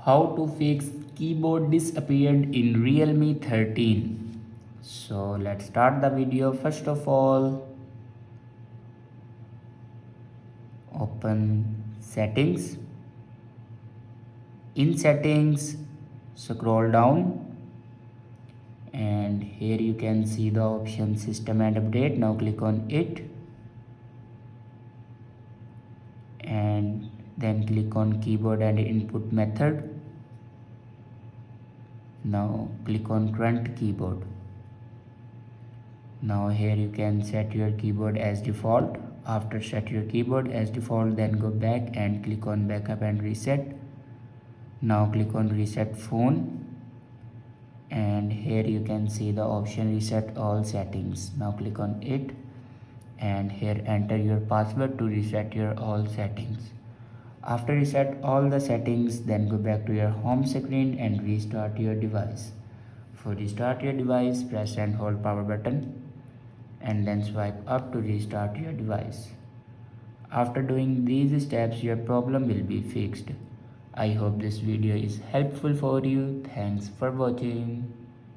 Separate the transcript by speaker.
Speaker 1: How to fix keyboard disappeared in Realme 13. So let's start the video. First of all, open settings. In settings, scroll down and here you can see the option system and update. Now click on it and then click on keyboard and input method. Now click on current keyboard. Now here you can set your keyboard as default. After set your keyboard as default, then go back and click on backup and reset. Now click on reset phone and here you can see the option reset all settings. Now click on it and here enter your password to reset your all settings. After reset all the settings, then go back to your home screen and restart your device. For restart your device, press and hold power button and then swipe up to restart your device. After doing these steps, your problem will be fixed. I hope this video is helpful for you. Thanks for watching.